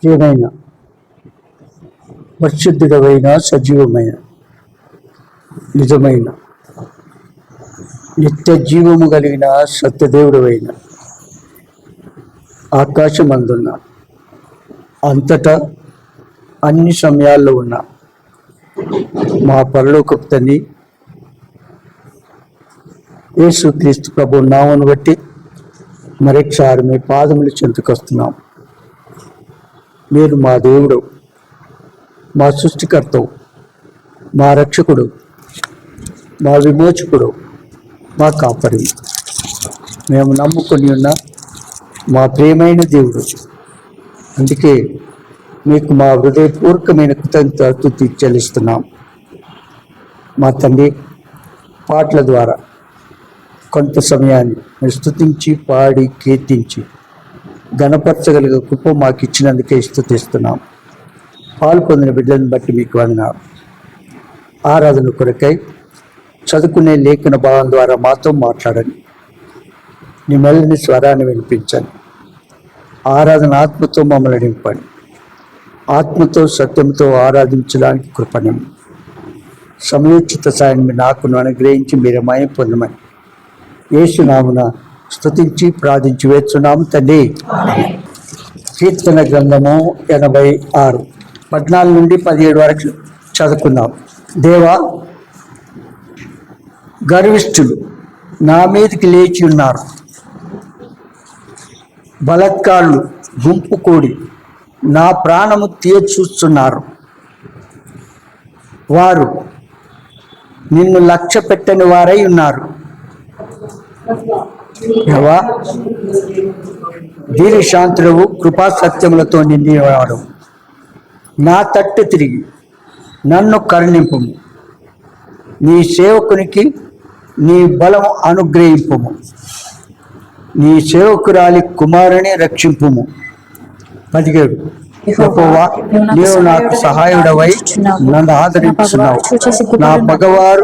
ప్రియమైన పరిశుద్ధుడమైన సజీవమైన నిజమైన నిత్య జీవము కలిగిన సత్యదేవుడమైన ఆకాశమందున్న అంతటా అన్ని సమయాల్లో ఉన్న మా పరలోకపు తండ్రి యేసుక్రీస్తు ప్రభు నామమును బట్టి మరొకసారి మీ పాదములు చెంతకొస్తున్నాం. మీరు మా దేవుడు, మా సృష్టికర్తవు, మా రక్షకుడు, మా విమోచకుడు, మా కాపరి. మేము నమ్ముకొని ఉన్న మా ప్రియమైన దేవుడు. అందుకే మీకు మా హృదయపూర్వకమైన కృతజ్ఞతలు చెల్లిస్తున్నాం. మా తండ్రి, పాటల ద్వారా కొంత సమయాన్ని మీరు స్తుతించి పాడి కీర్తించి ఘనపరచగలిగే కృప మాకు ఇచ్చినందుకే స్తుతిస్తున్నాం. పాల్పొందిన బిడ్డలను బట్టి మీకు వందనాలు. ఆరాధన కొరకై చదువుకునే లేఖన భావం ద్వారా మాతో మాట్లాడండి. నీ మెల్లని స్వరాన్ని వినిపించండి. ఆరాధన ఆత్మతో మమ్మల్ని నింపండి. ఆత్మతో సత్యంతో ఆరాధించడానికి కృపణం సమయోచిత సాయాన్ని నాకు అనుగ్రహించి మీరు మయం పొందమని యేసునామున స్తుతించి ప్రార్థించి వేస్తున్నాము తండ్రి. కీర్తన గ్రంథము 86 14 నుండి 17 వరకు చదువుకుందాం. దేవా, గర్విష్ఠులు నా మీదకి లేచి ఉన్నారు. బలత్కారులు గుంపు కూడి నా ప్రాణము చూస్తున్నారు. వారు నిన్ను లక్ష్య పెట్టని వారై ఉన్నారు. దేవా, దీర్ఘశాంతుడవు, కృపా సత్యములతో నిండినవాడు. నా తట్టు తిరిగి నన్ను కరుణింపుము. నీ సేవకునికి నీ బలము అనుగ్రహింపుము. నీ సేవకురాలి కుమారుని రక్షింపుము. 17 యెహోవా, నీవు నాకు సహాయుడవై నన్ను ఆదరించున్నావు. నా పగవారు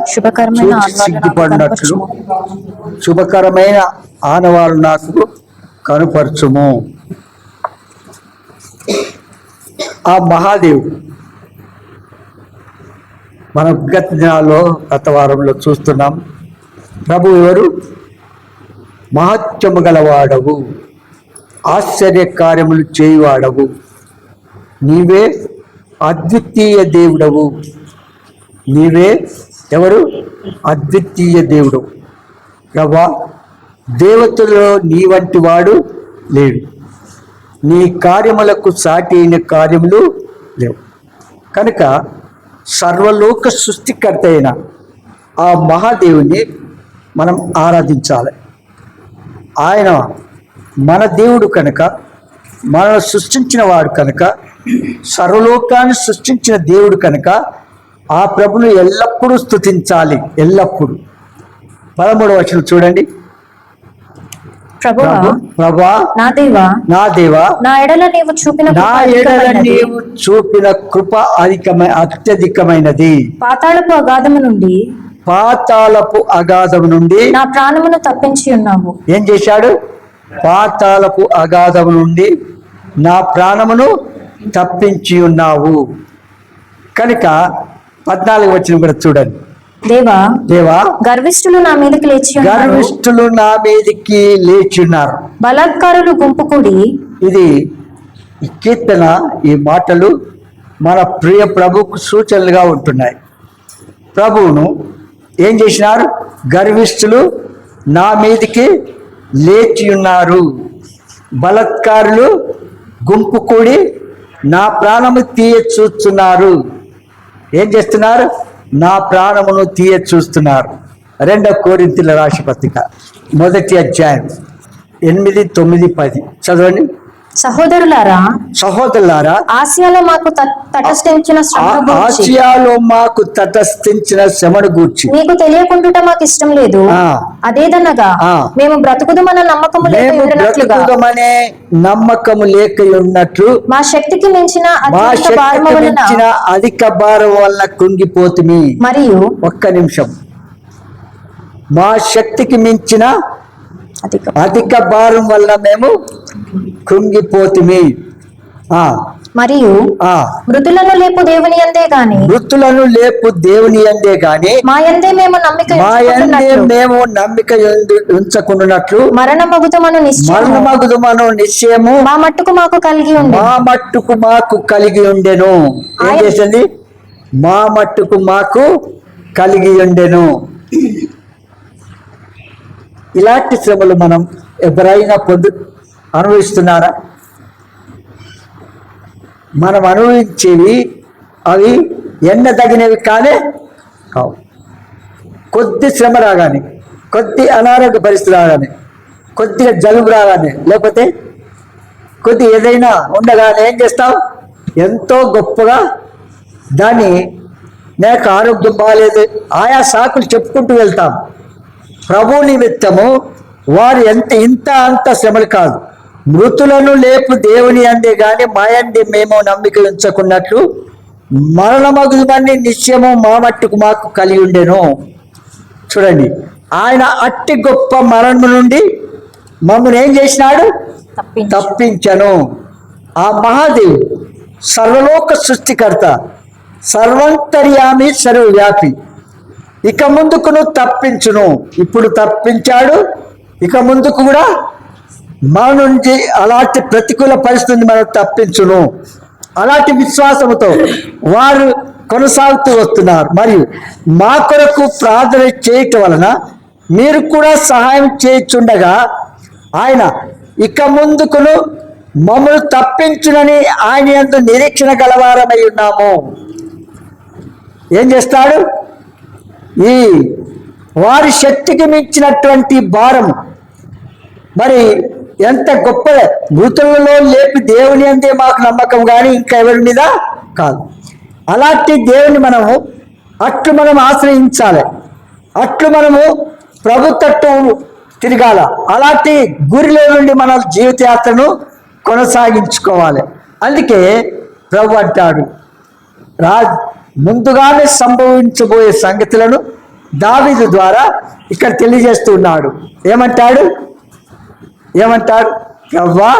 సిగ్గుపడినట్లు శుభకరమైన ఆనవాళ్ళు నాకు కనుపరచుము. ఆ మహాదేవుడు మన గత దినాల్లో గత వారంలో చూస్తున్నాం. ప్రభు ఎవరు? మహత్యము గలవాడవు, ఆశ్చర్య కార్యములు చేయువాడవు, నీవే అద్వితీయ దేవుడవు. నీవే ఎవరు? అద్వితీయ దేవుడు. ప్రభా, దేవతలలో నీ వంటి వాడు లేడు. నీ కార్యములకు సాటి అయిన కార్యములు లేవు. కనుక సర్వలోక సృష్టికర్త అయిన ఆ మహాదేవుని మనం ఆరాధించాలి. ఆయన మన దేవుడు కనుక, మనల్ని సృష్టించిన వాడు కనుక, సర్వలోకాన్ని సృష్టించిన దేవుడు కనుక ఆ ప్రభును ఎల్లప్పుడూ స్తుతించాలి. ఎల్లప్పుడూ. 13వ వచనం చూడండి. ప్రభువా, నా దేవా, నా ఎడల నీవు చూపిన కృప అత్యధికమైనది. పాతాళపు అగాధము నుండి నా ప్రాణమును తప్పించి ఉన్నావు. ఏం చేశాడు? పాతాళపు అగాధము నుండి నా ప్రాణమును తప్పించి ఉన్నావు. కనుక 14వ వచనం కూడా చూడండి. దేవా, గర్విష్ఠులు నా మీదకి లేచి ఉన్నారు. బలాత్కారులు గుంపు కూడి. ఇది ఈ కీర్తన, ఈ మాటలు మన ప్రియ ప్రభుకు సూచనలుగా ఉంటున్నాయి. ప్రభువును ఏం చేసినారు? గర్విష్ఠులు నా మీదకి లేచి ఉన్నారు. బలాత్కారులు గుంపు కూడి నా ప్రాణము చూస్తున్నారు. ఏం చేస్తున్నారు? నా ప్రాణమును చూస్తున్నారు. 2 కొరింథీయుల రాసిన పత్రిక 1వ అధ్యాయం 8, 9, 10 చదవండి. సహోదరులారా, ఆసియాలో మాకు తటస్థించిన శ్రమను గూర్చి మీకు తెలియకుండా మాకు ఇష్టం లేదు. అదేదనగా మేము బ్రతుకుదమనే నమ్మకము లేక ఉన్నట్లు మా శక్తికి మించిన అధిక భారం వలన కుంగిపోతుమి. మరియు ఒక్క నిమిషం. మా శక్తికి మించిన అధిక భారం వల్ల మేము కుంగిపోతుమి. మరియు ఆ మృతులను లేపు దేవుని యందే గాని మృతులను లేపు దేవుని యందే గాని మా యందే మేము నమ్మిక మా యందే ఉంచుకొనున్నట్లు మేము నమ్మిక ఉంచకుండానట్లు మరణమగుతమను నిశ్చయము మా మట్టుకు మాకు కలిగి ఉంది. మా మట్టుకు మాకు కలిగి ఉండెను. ఏం చేసింది? మా మట్టుకు మాకు కలిగి ఉండెను. ఇలాంటి శ్రమలు మనం ఎవరైనా అనుభవిస్తున్నారా? మనం అనుభవించేవి అవి ఎన్నదగినవి కానే కావు. కొద్ది శ్రమ రాగానే, కొద్ది అనారోగ్య పరిస్థితి రాగానే, కొద్దిగా జలుబు రాగానే, లేకపోతే కొద్ది ఏదైనా ఉండగానే ఏం చేస్తాం? ఎంతో గొప్పగా దాన్ని నాకు ఆరోగ్యం బాగాలేదు ఆయా సాకులు చెప్పుకుంటూ వెళ్తాం. ప్రభు నిమిత్తము వారు ఇంత అంత శ్రమలు కాదు. మృతులను లేపు దేవుని అందే గాని మా యందే మేము నమ్మిక ఉంచకున్నట్లు మరణమగుమని నిశ్చయము మా మట్టుకు మాకు కలిగి ఉండెను. చూడండి, ఆయన అట్టి గొప్ప మరణము నుండి మమ్మల్ని ఏం చేసినాడు? తప్పించను. ఆ మహాదేవుడు సర్వలోక సృష్టికర్త, సర్వంతర్యామి, సర్వవ్యాపి. ఇక ముందుకు తప్పించును. ఇప్పుడు తప్పించాడు, ఇక ముందుకు కూడా మన నుంచి అలాంటి ప్రతికూల పరిస్థితిని మనం తప్పించును. అలాంటి విశ్వాసంతో వారు కొనసాగుతూ వస్తున్నారు. మరియు మా కొరకు ప్రార్థన చేయటం వలన మీరు కూడా సహాయం చేయుచుండగా ఆయన ఇక ముందుకును మమ్మల్ని తప్పించునని ఆయన యందు నిరీక్షణ గలవారమై ఉన్నాము. ఏం చేస్తాడు? ఈ వారి శక్తికి మించినటువంటి భారం మరి ఎంత గొప్ప! మృతులలో లేపి దేవుని అందే మాకు నమ్మకం కానీ ఇంకా ఎవరి మీద కాదు. అలాంటి దేవుని మనము మనం ఆశ్రయించాలి. మనము ప్రభు తట్టు తిరగాల. అలాంటి గురిలో నుండి మన జీవితయాత్రను కొనసాగించుకోవాలి. అందుకే ప్రభు అంటాడు, ముందుగానే సంభవించబోయే సంగతులను దావీదు ద్వారా ఇక్కడ తెలియజేస్తున్నాడు. ఏమంటాడు? యెహోవా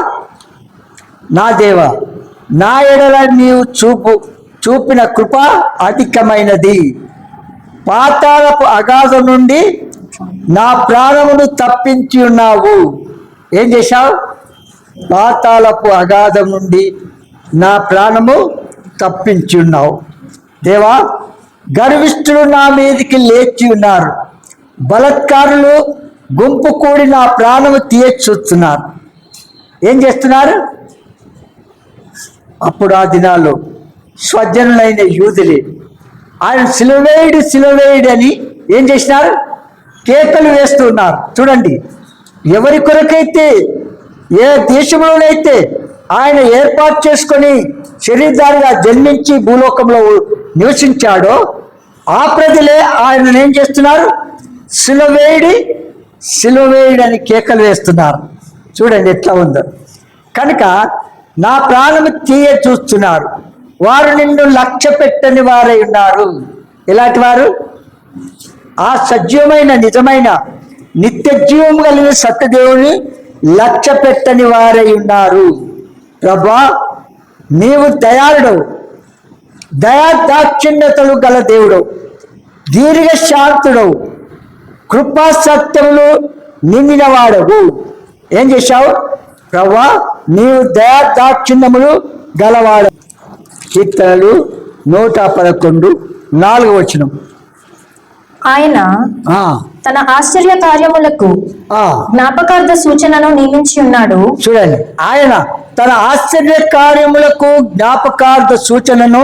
నా దేవా, నా ఎడల నీవు చూపిన కృప అధికమైనది. పాతాళపు అగాధం నుండి నా ప్రాణమును తప్పించి ఉన్నావు. ఏం చేశావు? పాతాళపు అగాధం నుండి నా ప్రాణము తప్పించి ఉన్నావు. దేవా, గర్విష్ఠులు నా మీదికి లేచి ఉన్నారు, బలత్కారులు గుంపు కూడి నా ప్రాణము తీయచూస్తున్నారు. ఏం చేస్తున్నారు? అప్పుడు ఆ దినాల్లో స్వజనులైన యూదులే ఆయన సిలువేయుడు అని ఏం చేసినారు? కేకలు వేస్తున్నారు. చూడండి, ఎవరి కొరకైతే, ఏ దేశంలోనైతే ఆయన ఏర్పాటు చేసుకొని శరీరధారిగా జన్మించి భూలోకంలో నివసించాడో ఆ ప్రజలే ఆయన ఏం చేస్తున్నారు? సిలువేయుడు అని కేకలు వేస్తున్నారు. చూడండి ఎట్లా ఉందో. కనుక నా ప్రాణము తీయ చూస్తున్నారు. వారు నిన్ను లక్ష్య పెట్టని వారై ఉన్నారు. ఎలాంటి వారు? ఆ సజీవమైన నిజమైన నిత్య జీవం కలిగిన సత్యదేవుని లక్ష్య పెట్టని వారై ఉన్నారు. ప్రభా, నీవు దయాళుడు, దయాదాక్షిణ్యతలు గల దేవుడు, దీర్ఘ శాంతుడు, కృపా సత్యములు నిండినవాడవు. ఏం చేశావు? ప్రభా, నీవు దయాదాక్షిణ్యములు గలవాడు. కీర్తనలు 111:4 ఆయన తన ఆశ్చర్య కార్యములకు జ్ఞాపకార్థ సూచనను నియమించి ఉన్నాడు. చూడండి, ఆయన తన ఆశ్చర్య కార్యములకు జ్ఞాపకార్థ సూచనను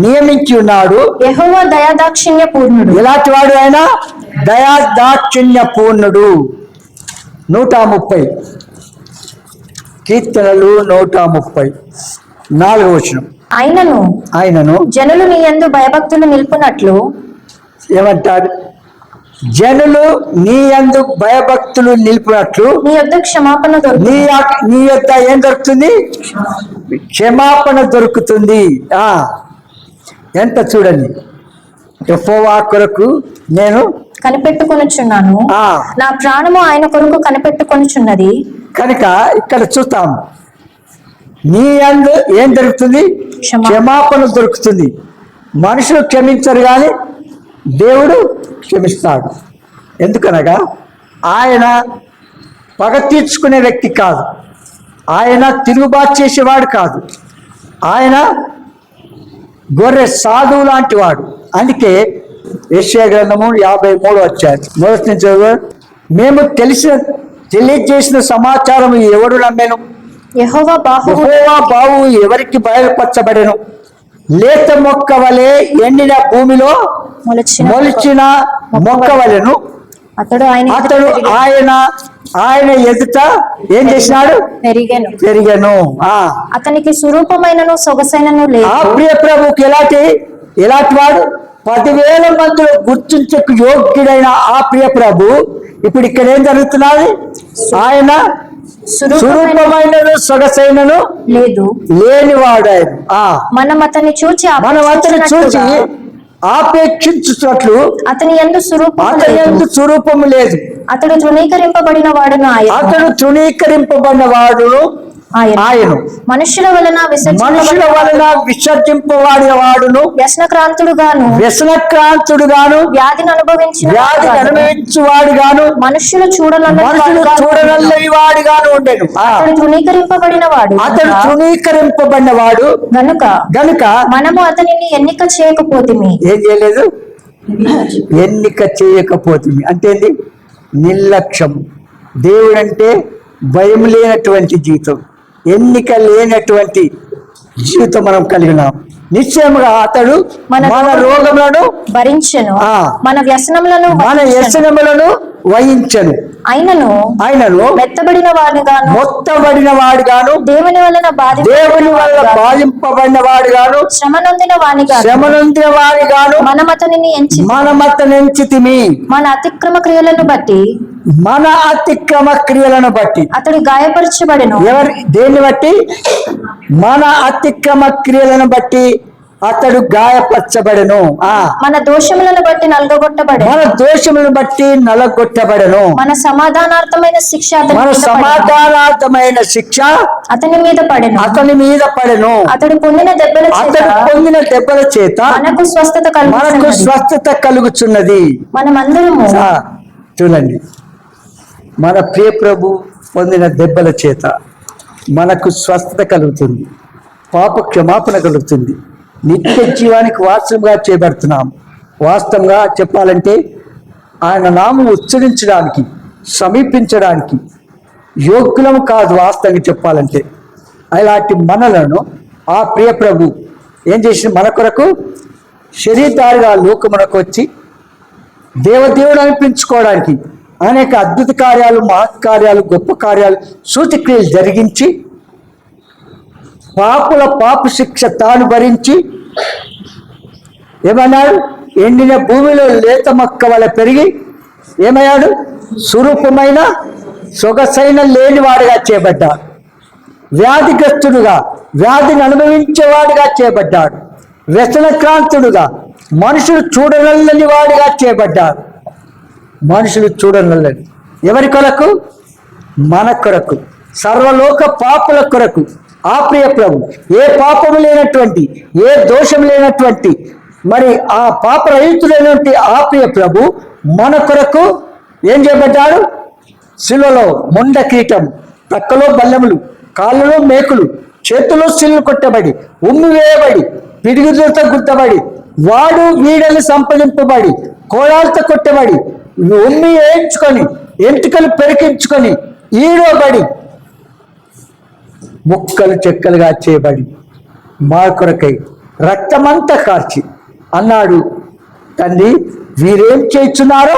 నియమించి ఉన్నాడు. యెహోవా దయాదాక్షిణ్య పూర్ణుడు. ఎలాంటి వాడు ఆయన? దయాదాక్షిణ్య పూర్ణుడు. 130 కీర్తనలు 130:4 ఆయనను జనులు నీ యందు భయభక్తులు నిలుపునట్లు. ఏమంటారు? జనులు నీ యందు భయభక్తులు నిలిపినట్లు నీ యొద్ద క్షమాపణ దొరుకుతుంది. నీ యొద్ద ఏం దొరుకుతుంది? క్షమాపణ దొరుకుతుంది. ఎంత చూడండి, యెహోవా కొరకు నేను కనిపెట్టుకొనుచున్నాను, నా ప్రాణము ఆయన కొరకు కనిపెట్టుకొనుచున్నది. కనుక ఇక్కడ చూస్తాం, నీ యందు ఏం దొరుకుతుంది? క్షమాపణ దొరుకుతుంది. మనుషులు క్షమించరు కానీ దేవుడు క్షమిస్తాడు. ఎందుకనగా ఆయన పగ తీర్చుకునే వ్యక్తి కాదు, ఆయన తిరుగుబాటు చేసేవాడు కాదు, ఆయన గొర్రె సాధువు లాంటి వాడు. అందుకే యెషయా గ్రంథము 53 వచ్చారు మొదటి నుంచి చదువు. మేము తెలియజేసిన సమాచారం ఎవడు నమ్మెను? యెహోవా బాహు ఎవరికి బయలుపరచబడెను? లేత మొక్క వలె ఎండిన భూమిలో మొలిచిన మొక్క వలెను అతడు ఆయన ఎదుట ఏం చేసినాడు? పెరిగెను. అతనికి స్వరూపమైనను సొగసైనను లేదు. ఆ ప్రియ ప్రభుకి ఎలాంటి వాడు? 10,000 మందిలో గుర్తించకు యోగ్యుడైన ఆ ప్రియ ప్రభు ఇప్పుడు ఇక్కడ ఏం జరుగుతున్నది? ఆయన స్వరూపమైనను సొగసైనను లేదు లేనివాడు. మనం అతన్ని చూచి ఆపేక్షించున్నట్లు అతని యందు స్వరూపము లేదు. అతడు తృణీకరింపబడిన వాడును ఆయన మనుషుల వలన విసర్జింపబడిన వాడును వ్యసనక్రాంతుడు గాను వ్యాధిని అనుభవించు వాడు గాను మనుషులు చూడనల్లని వాడు గాను ఉండెను. అతడు తృణీకరింపబడిన వాడు గనుక మనము అతనిని ఎన్నిక చేయకపోతిమి. ఏం చేయలేదు? ఎన్నిక చేయకపోతుంది అంటే ఏంటి? నిర్లక్ష్యం. దేవుడంటే భయం లేనటువంటి జీవితం, ఎన్నిక లేనటువంటి జీవితం మనం కలిగినాం. నిశ్చయముగా అతడు మన రోగములను భరించెను, మన వ్యసనములను వహించెను. ఆయనను మెత్తబడిన వాడు గాను దేవుని వలన బాధింపబడిన వాడు గాను శ్రమ నొందిన వాడి గాను మనం అతనిని ఎంచితిమి. మన అతిక్రమ క్రియలను బట్టి అతడు గాయపరచబడెను. దేన్ని బట్టి? మన అతిక్రమ క్రియలను బట్టి అతడు గాయపరచబడెను. మన దోషములను బట్టి నలగొట్టబడెను. మన సమాధానార్థమైన శిక్ష అతని మీద పడెను. అతడు పొందిన దెబ్బల చేత మనకు స్వస్థత కలుగుచున్నది. మనమందరము చూడండి, మన ప్రియ ప్రభు పొందిన దెబ్బల చేత మనకు స్వస్థత కలుగుతుంది, పాప క్షమాపణ కలుగుతుంది, నిత్య జీవానికి వారసులుగా చేయబడుతున్నాం. వాస్తవంగా చెప్పాలంటే ఆయన నామం ఉచ్చరించడానికి, సమీపించడానికి యోగ్యులము కాదు. వాస్తవంగా చెప్పాలంటే అలాంటి మనలను ఆ ప్రియ ప్రభు ఏం చేసిన? మన కొరకు శరీరధారిగా లోకమునకు వచ్చి దేవదేవుడు అనిపించుకోవడానికి అనేక అద్భుత కార్యాలు, మహత్కార్యాలు, గొప్ప కార్యాలు, సూచక్రియలు జరిగించి పాపుల పాప శిక్ష తాను భరించి ఏమన్నాడు? ఎండిన భూమిలో లేత మొక్క వల్ల పెరిగి ఏమయ్యాడు? స్వరూపమైన సొగసైన లేనివాడుగా చేయబడ్డాడు. వ్యాధిగ్రస్తుడుగా, వ్యాధిని అనుభవించేవాడుగా చేయబడ్డాడు. వ్యసనక్రాంతుడుగా, మనుషులు చూడనల్లని వాడిగా చేయబడ్డాడు. మనుషులు చూడనల్లని ఎవరి కొరకు? మన కొరకు, సర్వలోక పాపుల కొరకు. ఆ ప్రియ ప్రభు ఏ పాపము లేనటువంటి, ఏ దోషం లేనటువంటి, మరి ఆ పాపరహితుడైనటువంటి ఆ ప్రియ ప్రభు మన కొరకు ఏం చేయబడ్డాడు? శిలువలో మొండ కిరీటం, ప్రక్కలో బల్లెములు, కాళ్ళలో మేకులు, చేతుల్లో సిల్లు కొట్టబడి, ఉమ్మి వేయబడి, పిడిగులతో గుర్తబడి, వాడు వీడలు సంపదింపబడి, కోడాలతో కొట్టబడి, ఉమ్మి వేయించుకొని, ఎంటుకలు పెరికించుకొని, ఈడోబడి, ముక్కలు చెక్కలుగా చేయబడి మా కొరకై రక్తమంతా కార్చి అన్నాడు, తండ్రి వీరేం చేస్తున్నారో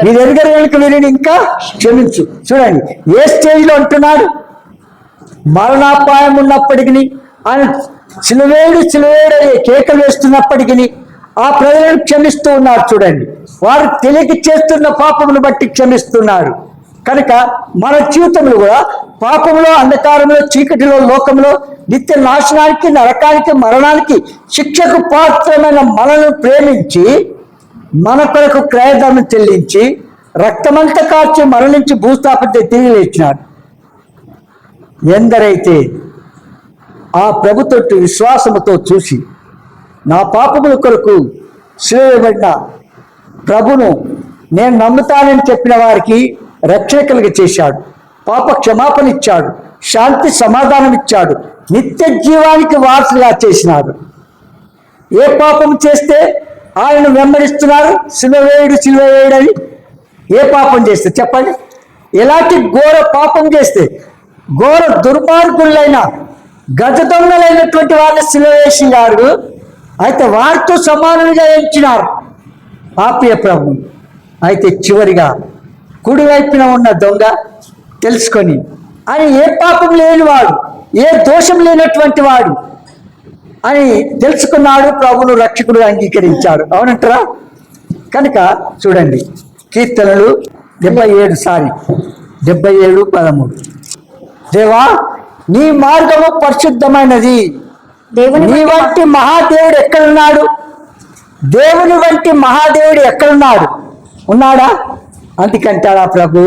వీరెరుగరు కనుక వీరిని ఇంకా క్షమించు. చూడండి ఏ స్టేజ్లో అంటున్నాడు? మరణాపాయం ఉన్నప్పటికీ ఆయన సిలువేడు కేకలు వేస్తున్నప్పటికీ ఆ ప్రజలను క్షమిస్తూ ఉన్నారు. చూడండి, వారు తెలియక చేస్తున్న పాపమును బట్టి క్షమిస్తున్నారు. కనుక మన జీవితంలో కూడా పాపంలో, అంధకారంలో, చీకటిలో, లోకంలో నిత్య నాశనానికి, నరకానికి, మరణానికి, శిక్షకు పాత్రమైన మనల్ని ప్రేమించి మన కొరకు క్రయధనం చెల్లించి రక్తమంతా కార్చి మరణించి భూస్థాపన తిరిగి లేచినాడు. ఎందరైతే ఆ ప్రభుతో విశ్వాసముతో చూసి నా పాపముల కొరకు సిలువబడిన ప్రభును నేను నమ్ముతానని చెప్పిన వారికి రక్షణ కలిగ చేశాడు, పాప క్షమాపణ ఇచ్చాడు, శాంతి సమాధానం ఇచ్చాడు, నిత్య జీవానికి వారసుగా చేసినాడు. ఏ పాపం చేస్తే ఆయన వెంబడిస్తున్నారు, సిలువేయుడు అని? ఏ పాపం చేస్తే చెప్పండి? ఎలాంటి ఘోర పాపం చేస్తే, ఘోర దుర్మార్గులైన గజ దొంగలైనటువంటి వారిని సిలువేసినారు. అయితే వారితో సమానంగా ఎంచినారు పాపియ ప్రభు. అయితే చివరిగా కుడివైపున ఉన్న దొంగ తెలుసుకొని ఆయన ఏ పాపం లేనివాడు, ఏ దోషం లేనటువంటి వాడు అని తెలుసుకున్నాడు, ప్రభును రక్షకుడు అంగీకరించాడు. అవునంటారా? కనుక చూడండి, కీర్తనలు 77:13. దేవా నీ మార్గము పరిశుద్ధమైనది, నీ వంటి మహాదేవుడు ఎక్కడున్నాడు? దేవుని వంటి మహాదేవుడు ఎక్కడున్నాడు? ఉన్నాడా? అందుకంటాడా ప్రభు,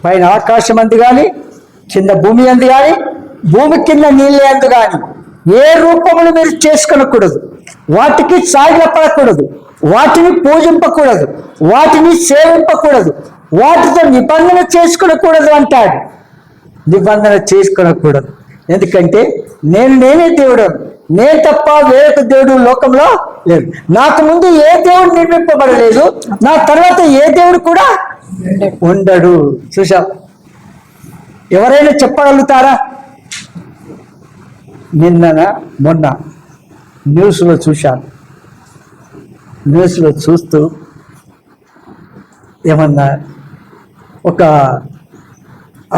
పైన ఆకాశం అందు కానీ, కింద భూమి అందు కానీ, భూమి కింద నీళ్ళ అందు కానీ ఏ రూపములు మీరు చేసుకొనకూడదు, వాటికి సాగిలపడకూడదు, వాటిని పూజింపకూడదు, వాటిని సేవింపకూడదు, వాటితో నిబంధన చేసుకొనకూడదు అంటాడు. నిబంధన చేసుకొనకూడదు. ఎందుకంటే నేనే దేవుడు, నేను తప్ప వేరొక దేవుడు లోకంలో లేదు. నాకు ముందు ఏ దేవుడు నిర్మింపబడలేదు, నా తర్వాత ఏ దేవుడు కూడా ఉండడు. చూసా, ఎవరైనా చెప్పగలుగుతారా? మొన్న న్యూస్లో చూశాను. న్యూస్లో చూస్తూ ఏమన్నా, ఒక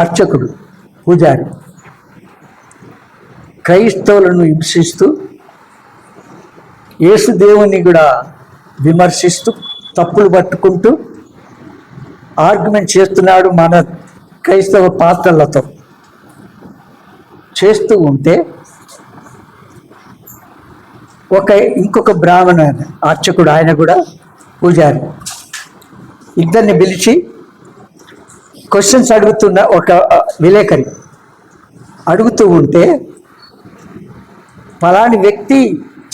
అర్చకుడు, పూజారి క్రైస్తవులను హింసిస్తూ యేసు దేవుని కూడా విమర్శిస్తూ తప్పులు పట్టుకుంటూ ఆర్గ్యుమెంట్ చేస్తున్నాడు మన క్రైస్తవ పాత్రలతో. చేస్తూ ఉంటే ఇంకొక బ్రాహ్మణ అర్చకుడు, ఆయన కూడా పూజారి, ఇద్దరిని పిలిచి క్వశ్చన్స్ అడుగుతున్న ఒక విలేకరి అడుగుతూ ఉంటే, ఫలాని వ్యక్తి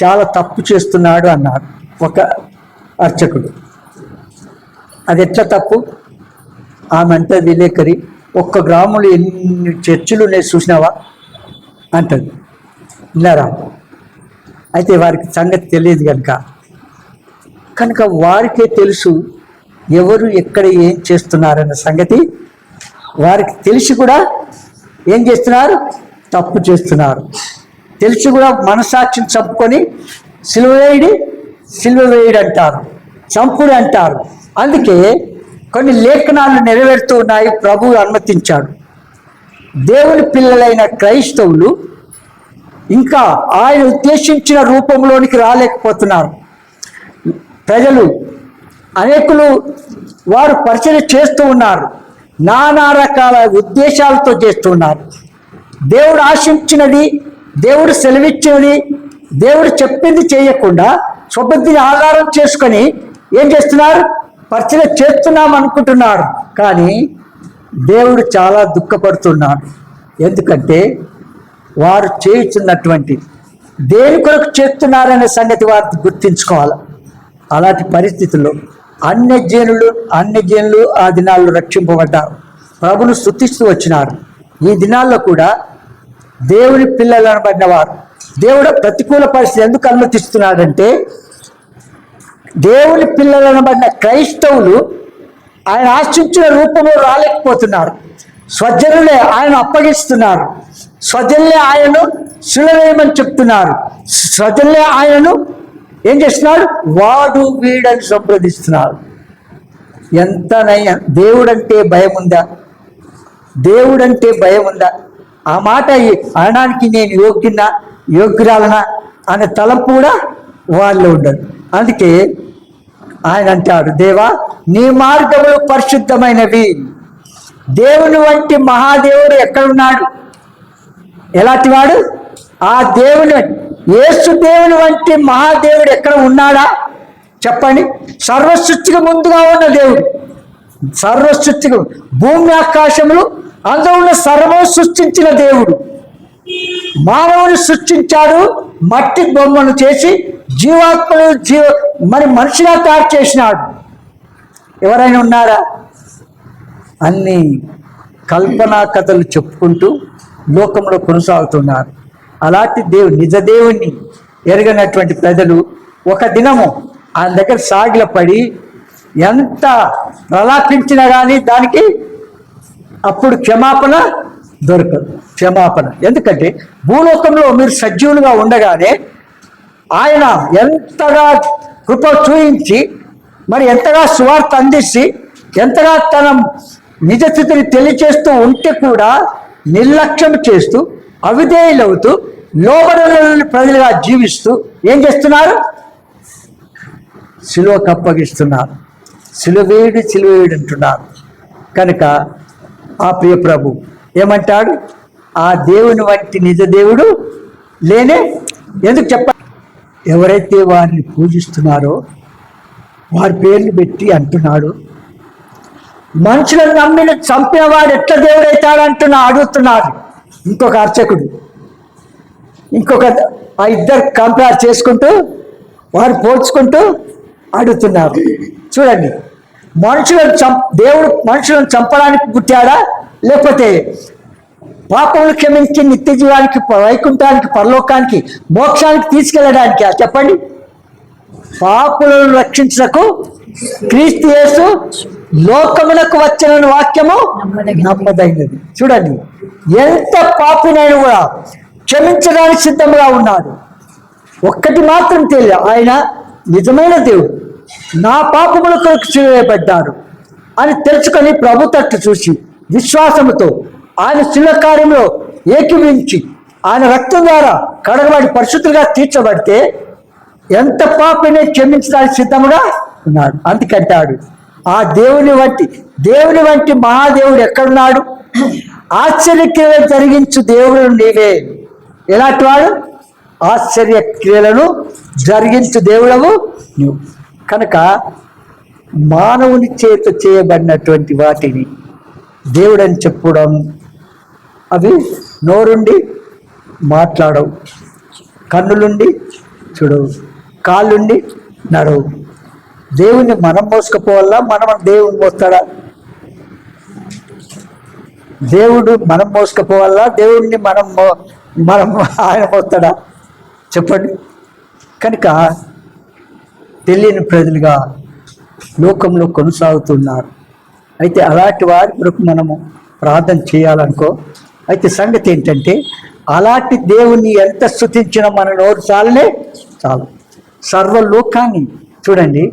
చాలా తప్పు చేస్తున్నాడు అన్నాడు ఒక అర్చకుడు. అది ఎట్లా తప్పు? ఆమె అంటే విలేకరి, ఒక్క గ్రామంలో ఎన్ని చర్చిలు నేను చూసినావా అంటది. విన్నారా? అయితే వారికి సంగతి తెలియదు కనుక వారికే తెలుసు ఎవరు ఎక్కడ ఏం చేస్తున్నారన్న సంగతి వారికి తెలిసి కూడా ఏం చేస్తున్నారు? తప్పు చేస్తున్నారు. తెలిసి కూడా మనసాక్షిని చంపుకొని సిలువేయుడు అంటారు, చంపుడు అంటారు. అందుకే కొన్ని లేఖనాలు నెరవేరుతూ ఉన్నాయి. ప్రభువు అనుమతించాడు. దేవుని పిల్లలైన క్రైస్తవులు ఇంకా ఆయన ఉద్దేశించిన రూపంలోనికి రాలేకపోతున్నారు. ప్రజలు అనేకులు వారు పరిచయం చేస్తూ ఉన్నారు, నానా రకాల ఉద్దేశాలతో చేస్తూ ఉన్నారు. దేవుడు ఆశించినది, దేవుడు సెలవిచ్చినది, దేవుడు చెప్పింది చేయకుండా స్వబుద్ధిని ఆధారం చేసుకొని ఏం చేస్తున్నారు? పరిచయం చేస్తున్నాం అనుకుంటున్నారు. కానీ దేవుడు చాలా దుఃఖపడుతున్నాడు. ఎందుకంటే వారు చేయుచున్నటువంటి దేని కొరకు చేస్తున్నారనే సంగతి వారు గుర్తించుకోవాలి. అలాంటి పరిస్థితుల్లో అన్యజనులు ఆ దినాల్లో రక్షింపబడ్డారు, ప్రభును స్తుతిస్తూ వచ్చినారు. ఈ దినాల్లో కూడా దేవుని పిల్లలు అనబడిన వారు దేవుడు ప్రతికూల పరిస్థితి ఎందుకు అనుమతిస్తున్నాడంటే, దేవుని పిల్లలు అనబడిన క్రైస్తవులు ఆయన ఆశించిన రూపంలో రాలేకపోతున్నారు. స్వజనులే ఆయన అప్పగిస్తున్నారు, స్వజనులే ఆయనను సిలువేయమని చెప్తున్నారు, స్వజనులే ఆయనను ఏం చేస్తున్నాడు? వాడు వీడని సంప్రదిస్తున్నారు. ఎంత నయ్య! దేవుడంటే భయం ఉందా? దేవుడంటే భయం ఉందా? ఆ మాట అనడానికి నేను యోగ్యురాలనా అనే తలంపు కూడా వాళ్ళు ఉండదు. అందుకే ఆయన అంటాడు, దేవా నీ మార్గములు పరిశుద్ధమైనవి. దేవుని వంటి మహాదేవుడు ఎక్కడున్నాడు? ఎలాంటి వాడు? ఆ దేవుని, యేసు దేవుని వంటి మహాదేవుడు ఎక్కడ ఉన్నాడా చెప్పండి? సర్వసృష్టికి ముందుగా ఉన్న దేవుడు, సర్వసృష్టికి భూమి ఆకాశములు అందులో ఉన్న సర్వం సృష్టించిన దేవుడు మానవుని సృష్టించాడు, మట్టి బొమ్మను చేసి జీవాత్మలు మరి మనిషిగా తయారు చేసినాడు. ఎవరైనా ఉన్నారా? అన్ని కల్పనా కథలు చెప్పుకుంటూ లోకంలో కొనసాగుతున్నారు. అలాంటి నిజ దేవుణ్ణి ఎరగనటువంటి ప్రజలు ఒక దినము ఆయన దగ్గర సాగిలపడి ఎంత ప్రలాపించినా కానీ దానికి అప్పుడు క్షమాపణ దొరకదు. ఎందుకంటే భూలోకంలో మీరు సజీవులుగా ఉండగానే ఆయన ఎంతగా కృప చూయించి మరి ఎంతగా సువార్త అందించి ఎంతగా తన నిజ స్థితిని తెలియచేస్తూ ఉంటే కూడా నిర్లక్ష్యం చేస్తూ అవిధేయులవుతూ లోబడలేని ప్రజలుగా జీవిస్తూ ఏం చేస్తున్నారు? సిలువకు అప్పగిస్తున్నారు. సిలువేయుడు అంటున్నారు. కనుక ఆ ప్రియ ప్రభు ఏమంటాడు? ఆ దేవుని వంటి నిజ దేవుడు లేనే. ఎందుకు చెప్ప? ఎవరైతే వారిని పూజిస్తున్నారో వారి పేర్లు పెట్టి అంటున్నాడు. మనుషులను నమ్మిన చంపిన వాడు ఎట్లా దేవుడైతాడు అడుగుతున్నాడు. ఇంకొక అర్చకుడు ఆ ఇద్దరు కంపేర్ చేసుకుంటూ వారు పోల్చుకుంటూ అడుగుతున్నారు. చూడండి, దేవుడు మనుషులను చంపడానికి పుట్టాడా, లేకపోతే పాపములు క్షమించి నిత్య జీవానికి, వైకుంఠానికి, పరలోకానికి, మోక్షానికి తీసుకెళ్ళడానికి? చెప్పండి. పాపులను రక్షించకు క్రీస్తు యేసు లోకములకు వచ్చిన వాక్యము నమ్మదగినది. చూడండి, ఎంత పాపినైనా కూడా క్షమించడానికి సిద్ధంగా ఉన్నాడు. ఒక్కటి మాత్రం తెలియదు, ఆయన నిజమైన దేవుడు, నా పాపముల కొరకు చేయబడ్డారు అని తెలుసుకొని ప్రభు తట్టు చూసి విశ్వాసముతో ఆయన శిలువ కార్యంలో ఏకీవించి ఆయన రక్తం ద్వారా కడగబడి పరిశుద్ధులుగా తీర్చబడితే ఎంత పాపిని క్షమించడానికి సిద్ధముగా ఉన్నాడు. అందుకంటాడు, ఆ దేవుని వంటి మహాదేవుడు ఎక్కడున్నాడు? ఆశ్చర్యక్రియలు జరిగించు దేవుడు నీవే. ఎలాంటి వాడు? ఆశ్చర్యక్రియలను జరిగించు దేవుడవు నువ్వు. కనుక మానవుని చేత చేయబడినటువంటి వాటిని దేవుడని చెప్పడం, అవి నోరుండి మాట్లాడవు, కన్నులుండి చూడవు, కాళ్ళుండి నడవు. దేవుణ్ణి మనం మోసుకపోవాలా, మనం దేవుని మోస్తాడా? దేవుడు మనం మోసుకపోవాలా, దేవుణ్ణి మనం ఆయన మోస్తాడా? చెప్పండి. కనుక తెలియని ప్రజలుగా లోకంలో కొనసాగుతున్నారు. అయితే అలాంటి వారి కొరకు మనము ప్రార్థన చేయాలనుకో. అయితే సంగతి ఏంటంటే, అలాంటి దేవుణ్ణి ఎంత స్తుతించినా మన నోరు చాలే చాలు. సర్వలోకాన్ని చూడండి,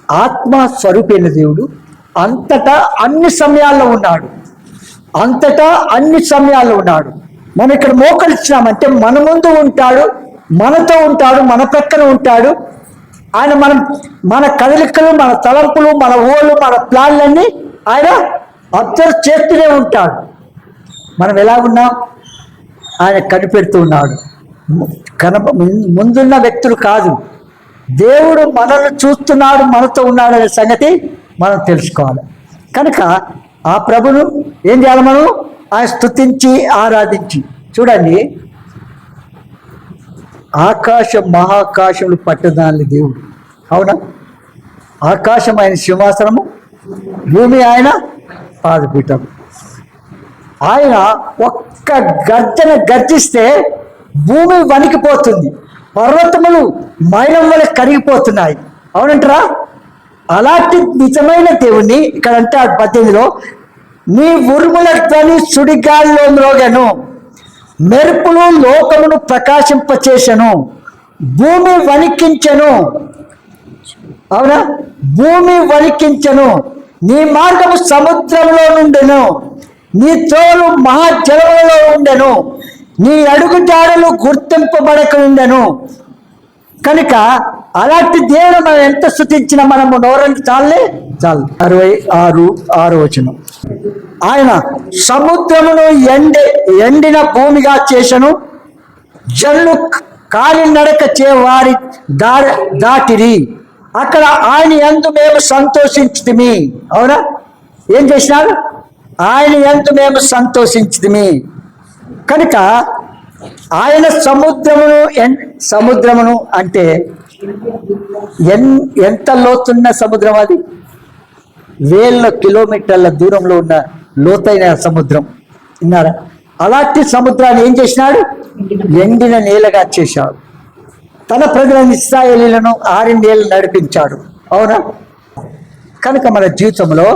ఆత్మ స్వరూపైన దేవుడు అంతటా అన్ని సమయాల్లో ఉన్నాడు. మనం ఇక్కడ మోకరిచ్చినామంటే మన ముందు ఉంటాడు, మనతో ఉంటాడు, మన ప్రక్కన ఉంటాడు. ఆయన మన కదలికలు, మన తలంపులు, మన ఊళ్ళు, మన ప్లాన్లన్నీ ఆయన అబ్జర్వ్ చేస్తూనే ఉంటాడు. మనం ఎలా ఉన్నాం? ఆయన కనిపెడుతూ ఉన్నాడు. ముందున్న వ్యక్తులు కాదు, దేవుడు మనల్ని చూస్తున్నాడు, మనతో ఉన్నాడు అనే సంగతి మనం తెలుసుకోవాలి. కనుక ఆ ప్రభును ఏం చేయాలి? మనం ఆయన స్తుతించి ఆరాధించి. చూడండి, ఆకాశం మహాకాశములు పట్టదాని దేవుడు, అవునా? ఆకాశం ఆయన సింహాసనము, భూమి ఆయన పాదపీఠం. ఆయన ఒక్క గర్జన గర్జిస్తే భూమి వణికిపోతుంది, పర్వతములు మైలం వల్ల కరిగిపోతున్నాయి, అవునంటారా? అలాంటి నిజమైన దేవుణ్ణి ఇక్కడ అంటే 18లో, నీ ఉరుముల ధ్వని సుడిగాలిలో మ్రోగెను, మెరుపులు లోకమును ప్రకాశింపచేసెను, భూమి వణికించెను. అవునా? భూమి వణికించెను. నీ మార్గము సముద్రంలో నుండెను, నీ త్రోవలు మహాజలములలో ఉండెను, నీ అడుగుజాడలు గుర్తింపబడక ఉండెను. కనుక అలాంటి దేవుడు మనం ఎంత స్తుతించినా మనము నోరండి చాలే చాలు. 66 వచనం, ఆయన సముద్రమును ఎండిన భూమిగా చేసెను, జల్లు కాలి నడక చే వారి దాటిరి, అక్కడ ఆయన యందు మేము సంతోషించుతిమి. అవునా? ఏం చేసినారు? ఆయన యందు మేము సంతోషించుతిమి. కనుక ఆయన సముద్రమును అంటే ఎంత లోతున్న సముద్రం అది? వేల కిలోమీటర్ల దూరంలో ఉన్న లోతైన సముద్రం. విన్నారా? అలాంటి సముద్రాన్ని ఏం చేసినాడు? ఎండిన నేలగా చేశాడు. తన ప్రజలను ఇశ్రాయేలీయులను 6 ఏళ్ళు నడిపించాడు. అవునా? కనుక మన జీవితంలో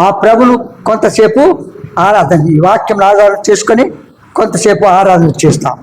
ఆ ప్రభును కొంతసేపు ఆరాధన, ఈ వాక్యం ఆధారం చేసుకొని కొంతసేపు ఆరాధన చేస్తాం.